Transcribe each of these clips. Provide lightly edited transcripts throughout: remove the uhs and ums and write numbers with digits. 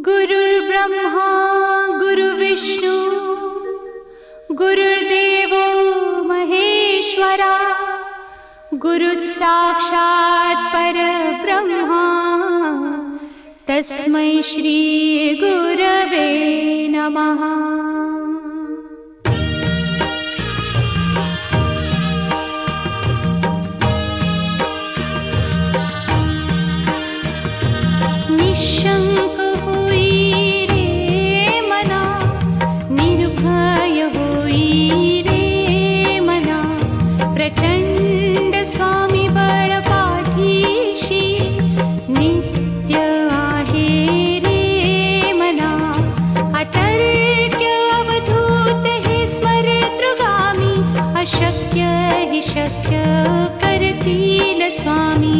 गुरुर्ब्रह्मा गुरुर्विष्णू गुरुर्देवो महेश्वरा गुरुसाक्षात् परब्रह्मा तस्मै श्री गुरवे नमः। निशंक होई रे मना, निर्भय होई रे मना, प्रचंड स्वामी बळ पाठीशी नित्य आहे रे मना। अतर्क्य अवधूत हे स्मरतृगामी, अशक्य हि शक्य करतील स्वामी।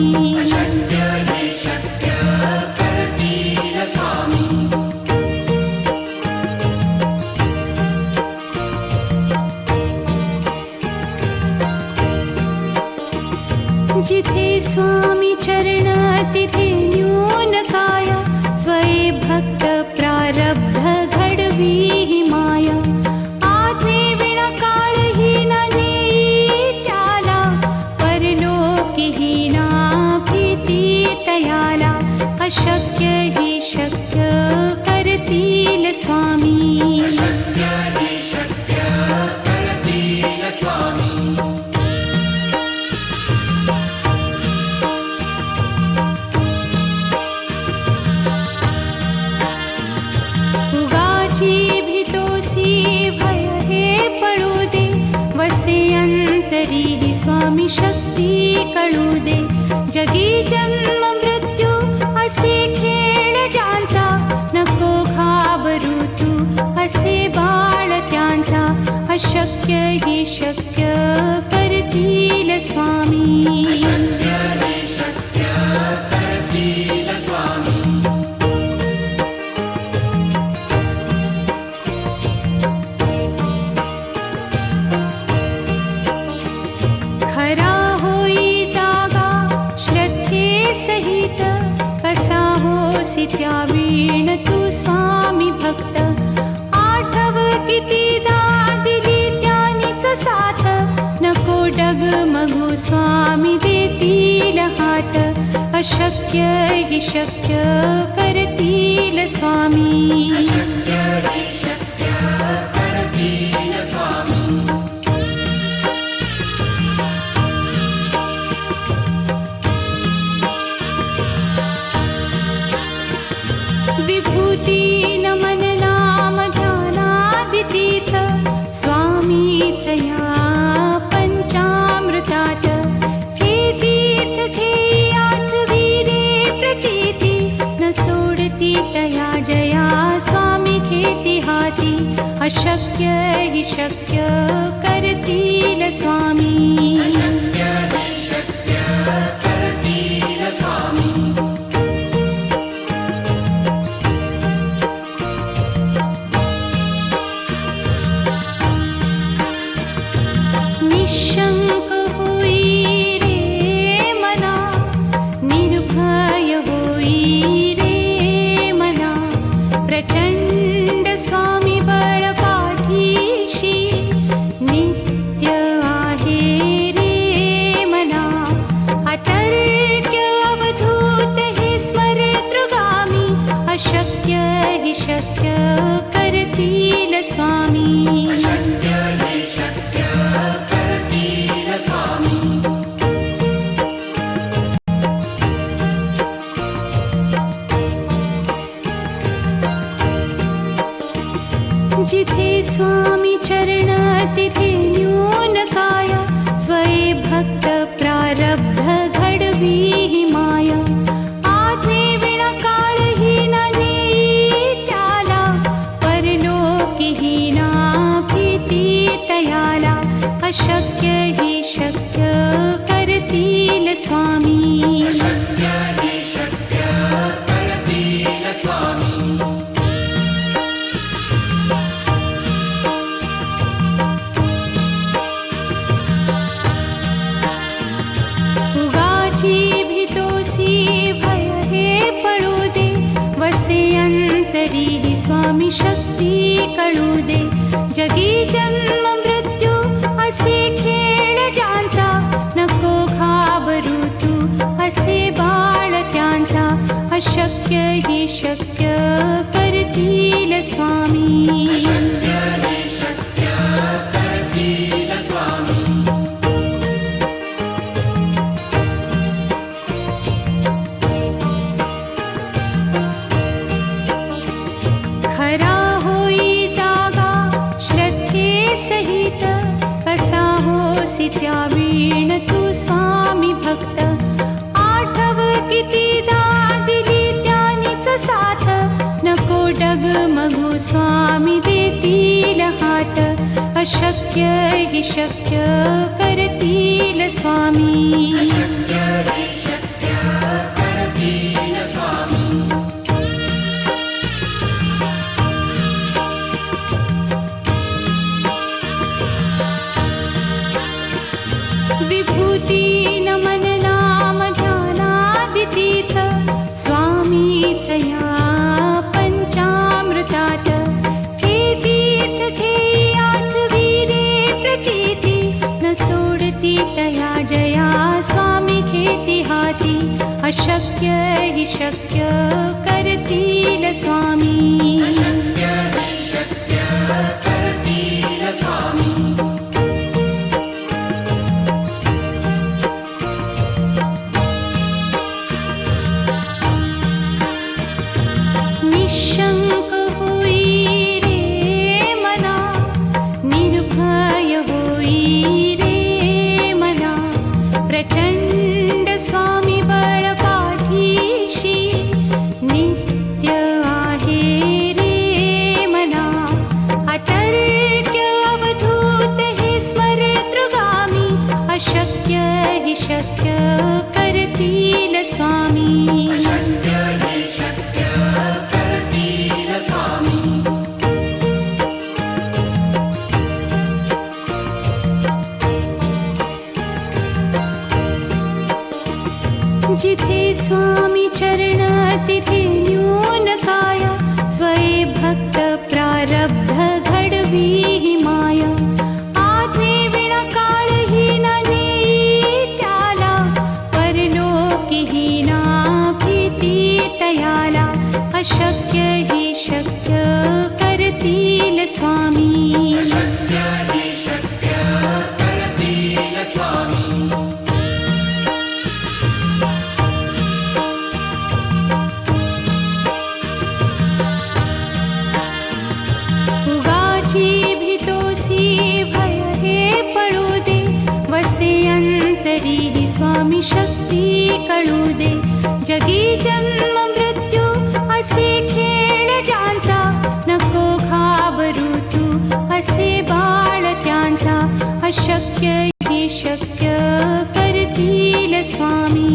जिथे स्वामी चरण तिथे न्यून काया, स्वये भक्त प्रारब्ध घडवी ही माया। आज्ञे विना काळही न नेई त्याला, परलोकी ही ना भीती तयाला। अशक्य ही शक्य करतील स्वामी। स्वामी शक्ती कळू दे, जगी जन्म मृत्यू असे खेळ ज्यांचा। नको घाबरू तू असे बाळ त्यांचा, अशक्य ही शक्य करतील स्वामी। खरा होई जागा श्रद्धे सहित, कसा होसी त्या वीण तू स्वामी भक्त। आठव कितीदा दिली त्यानीच साथ, नको डगमगू स्वामी देतील हात। अशक्य हि शक्य करतील स्वामी। विभूती नमन नाम ध्यानादितीर्थ, स्वामीच या पंचामृतात। हे तीर्थ घेई आठवी रे प्रचिती, न सोडती तया जया स्वामी घेती हाती। अशक्य हि शक्य करतील स्वामी। निशंक होई रे मना, निर्भय होई रे मना, प्रचंड स्वामी बळ पाठीशी नित्य आहे रे मना। अतर्क्य अवधूत हे स्मरतृगामी, अशक्य हि शक्य करतील स्वामी। जिथे स्वामी चरण तिथे न्यून काया, स्वये भक्त प्रारब्ध घडवी ही माया। आज्ञे विना काळही न नेई त्याला, परलोकी ही ना भीती तयाला। अशक्य ही शक्य करतील स्वामी। उगाची भीतोसी भय हे पळू दे, वसे अंत तरीही स्वामी शक्ती कळू दे. जगी जन्म मृत्यू असे खेळ ज्यांचा, नको घाबरू तू असे बाळ त्यांचा. अशक्य ही शक्य करतील स्वामी. खरा होई जागा श्रद्धे सहित, कसा होसी त्या वीण तू स्वामी भक्त. आठव कितीदा दिली त्यानीच साथ, नको डगमगू स्वामी देतील हात. अशक्य ही शक्य करतील स्वामी. विभूती नमन नाम ध्यानादितीर्थ, स्वामीच या पंचामृतात. हे तीर्थ घेई आठविले प्रचिती, न सोडती तया जया स्वामी घेती हाती. अशक्य ही शक्य करतील स्वामी. निशंक होई रे मना, निर्भय होई रे मना. प्रचंड स्वामी बळ पाठीशी, नित्य आहे रे मना. अतर्क्य अवधूत हे स्मरतृगामी, अशक्य हि शक्य करतील स्वामी. जिथे स्वामी चरण तिथे न्यून काया, स्वये भक्त प्रारब्ध घडवी ही माया. आज्ञे विना काळही न नेई त्याला, परलोकी ही ना भीती तयाला. अशक्य ही शक्य करतील स्वामी. भीतोसी भय हे पळू दे, वसे अंतरी ही स्वामी शक्ती कळू दे. जगी जन्म मृत्यू असे खेळ ज्यांचा, नको घाबरू तू असे बाळ त्यांचा. अशक्य ही शक्य करतील स्वामी.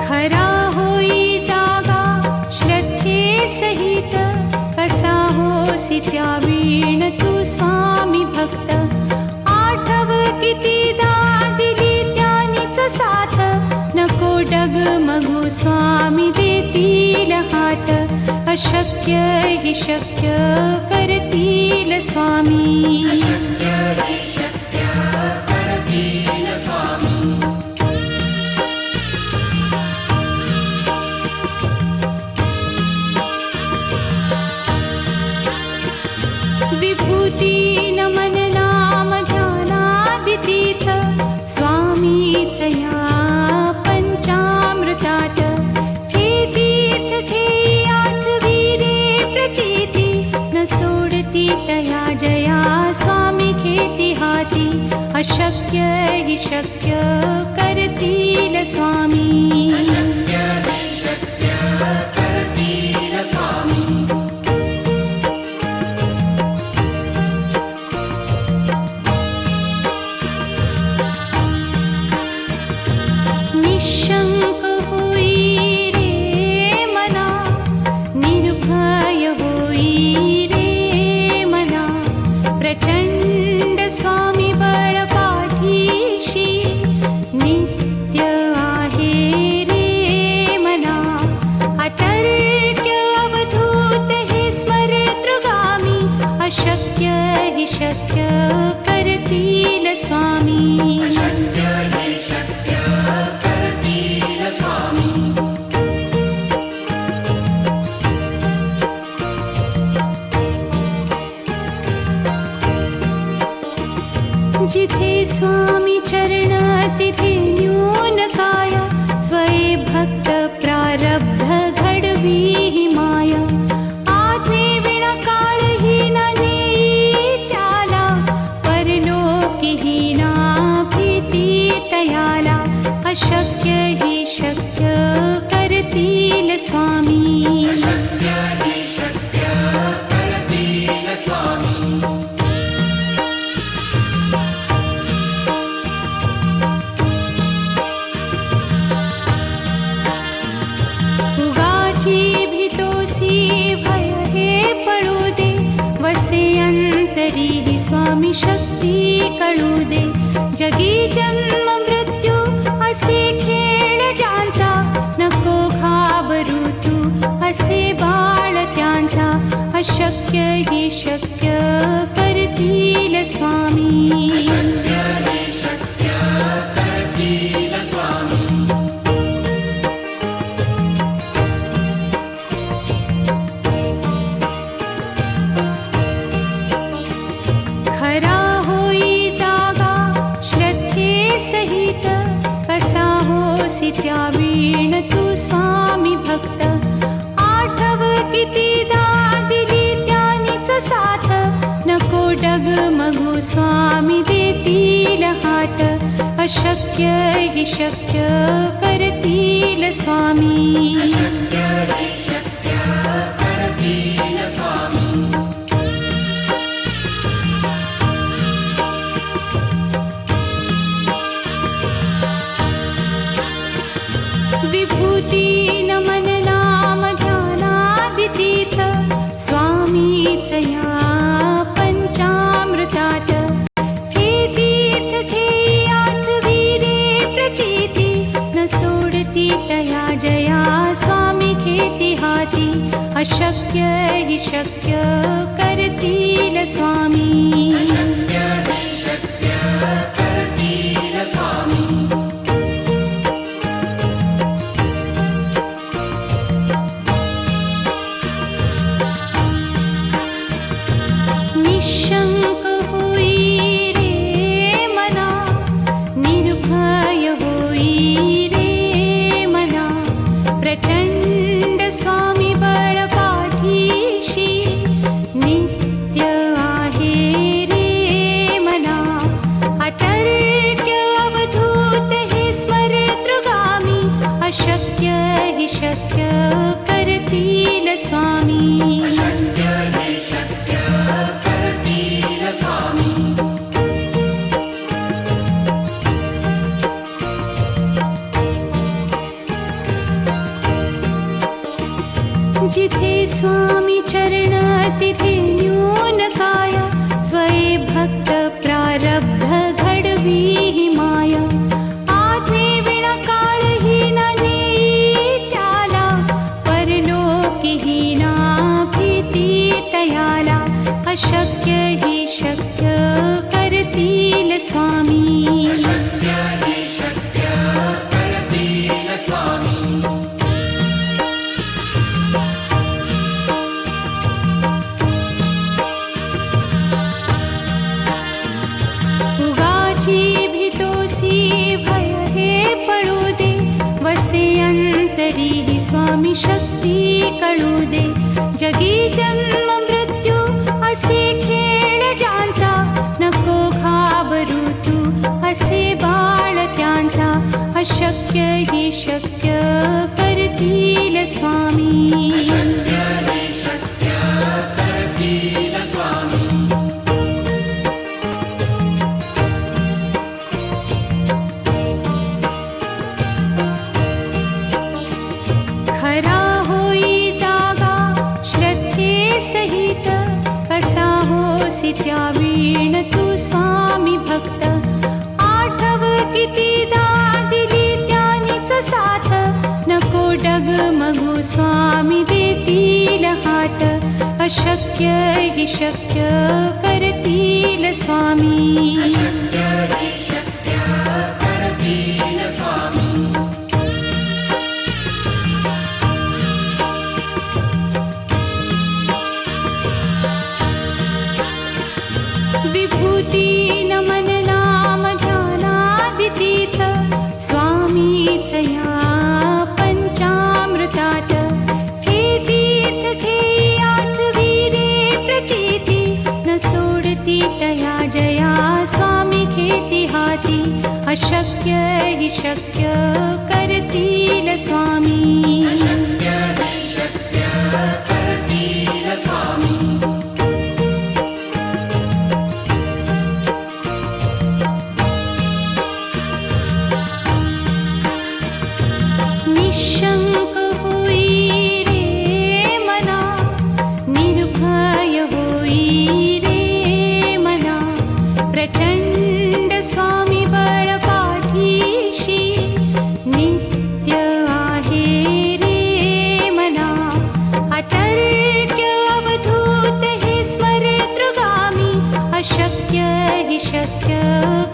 खरा होई जागा श्रद्धे सहित, कसा होसी त्या वीण तू स्वामी भक्त. आठव कितीदा दिली त्यानीच साथ, नको डगमगू स्वामी देतील हात. अशक्य हि शक्य करतील स्वामी. विभूती नमन नाम ध्यानादितीर्थ, स्वामीच या पंचामृतात. हे तीर्थ घेई आठविले प्रचिती, न सोडती तया जया स्वामी घेती हाती. अशक्य हि शक्य करतील स्वामी. निशंक होई रे मना, निर्भय होई रे स्वामी अशक्य हि शक्य करतील स्वामी जिथे स्वामी चरण तिथे न्यून काया स्वये भक्त प्रारब्ध घडवी ही माया आज्ञे विना काळही न नेई त्याला परलोकीही ना भीती तयाला अशक्य हि शक्य करतील स्वामी अशक्य हि शक्य करतील स्वामी उगाची भीतोसी भय हे पळू दे वसे अंतरी ही स्वामी शक्ती कळू दे जगी जन्म मृत्यू असे खेळ ज्यांचा नको घाबरू तू असे बाळ त्यांचा अशक्य हि शक्य करतील स्वामी अशक्य हि शक्य करतील स्वामी खरा होई जागा श्रद्धे सहित कसा होसी त्या वीण तू स्वामी भक्त आठव कितीदा दिली त्यानीच साथ नको डगमगू स्वामी देतील हात अशक्य हि शक्य करतील स्वामी अशक्य हि शक्य करतील स्वामी विभूती नमन नाम ध्यानादितीर्थ स्वामीच या पंचामृतात हे तीर्थ घेई आठवी रे प्रचिती न सोडती तया जया स्वामी घेती हाती अशक्य हि शक्य करतील स्वामी अशक्य हि शक्य करतील स्वामी निशंक होई रे मना निर्भय होई रे मना प्रचंड स्वामी बळ पाठीशी नित्य आहे रे मना अतर्क्य अवधूत हे स्मरतृगामी अशक्य हि शक्य करतील स्वामी अशक्य हि शक्य करतील स्वामी जिथे स्वामी चरण तिथे न्यून काया स्वये भक्त प्रारब्ध घडवी ही माया आज्ञे विना काळही न नेई त्याला परलोकीही ना भीती तयाला अशक्य हि शक्य करतील स्वामी अशक्य हि शक्य करतील स्वामी उगाची भीतोसी भय हे पळू दे वसे अंतरी ही स्वामी शक्ती कळू दे जगी जन्म मृत्यू असे खेळ ज्यांचा नको घाबरू तू असे बाळ त्यांचा अशक्य हि शक्य करतील स्वामी अशक्य हि शक्य करतील स्वामी खरा होई जागा श्रद्धे सहित कसा होसी त्या वीण तू स्वामी भक्त आठव कितीदा दिली त्यानीच साथ नको डगमगू स्वामी देतील हात अशक्य हि शक्य करतील करतील स्वामी. अशक्य हि शक्य करतील स्वामी. विभूती नमन नाम ध्यानादितीर्थ स्वामीच या पंचामृतात. हे तीर्थ घेई आठविरे प्रचिती न सोडती तया जया स्वामी घेती हाती. अशक्य हि शक्य करतील स्वामी. अशक्य हि शक्य करतील स्वामी. निशंक होई रे मना, निर्भय होई रे मना. प्रचंड स्वामी बळ पाठीशी नित्य आहे रे मना. अतर्क्य अवधूत हे स्मरतृगामी. अशक्य हि शक्य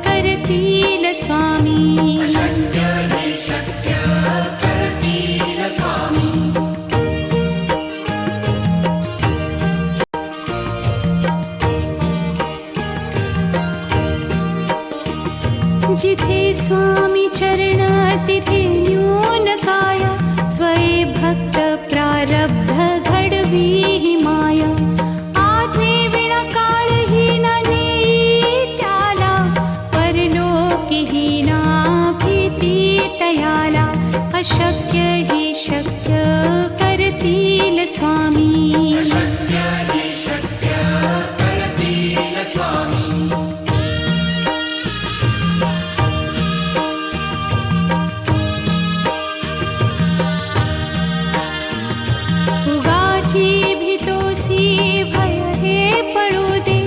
करतील स्वामी. अशक्य हि शक्य करतील स्वामी. जिथे स्वामी चरण तिथे न्यून काय. स्वये भक्त प्रारब्ध घडवी ही माया. आज्ञे विना काळही न नेई त्याला. परलोकीही ना भीती तयाला. अशक्य हि शक्य करतील स्वामी. अशक्य हि शक्य करतील स्वामी. उगाची भीतोसी भय हे पळू दे.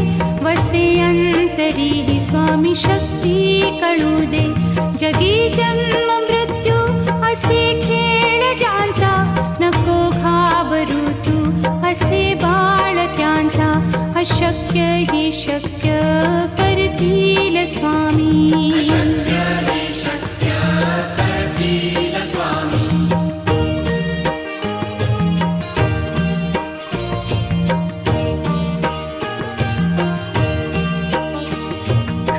वसे अंतरी ही स्वामी शक्ती कळू दे. जगी जन्म मृत्यू असे खेळ ज्यांचा. नको घाबरू तू असे बाळ त्यांचा. अशक्य हि शक्य करतील स्वामी. अशक्य हि शक्य करतील स्वामी.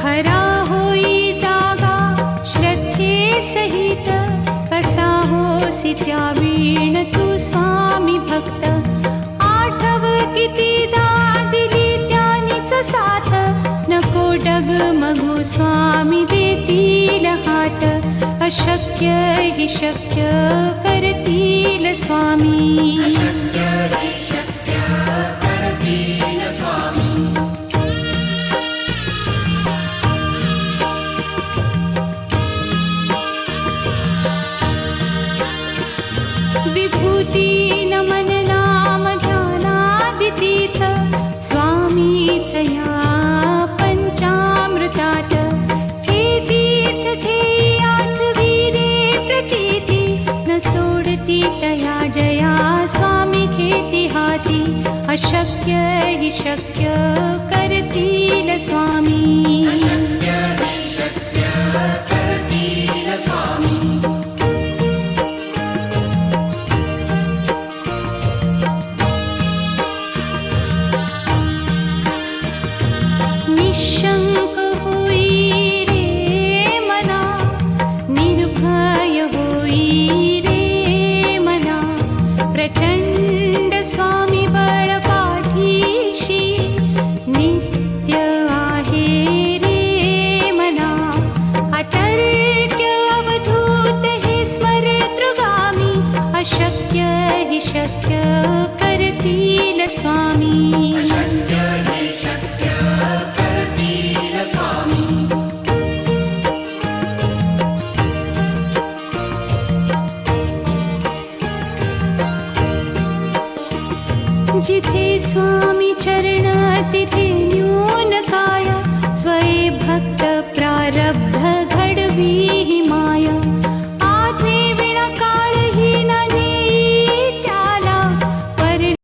खरा होई जागा श्रद्धे सहित. कसा होसी त्या वीण तू स्वामी भक्त. आठव कितीदा दिली त्यानीच साथ. नको डगमगू स्वामी देतील हात. अशक्य हि शक्य करतील स्वामी. अशक्य हि शक्य करतील स्वामी. विभूती नमन नाम ध्यानादितीर्थ स्वामीच या पंचामृतात. हे तीर्थ घेई आठविरे प्रचिती न सोडती तया जया स्वामी घेती हाती. अशक्य हि शक्य करतील स्वामी. अशक्य हि शक्य करतील स्वामी. निशंक होई रे मना, निर्भय होई रे मना. प्रचंड स्वामी बळ पाठीशी नित्य आहे रे मना. अतर्क्य अवधूत हे स्मरतृगामी. अशक्य हि शक्य करतील स्वामी. अशक्य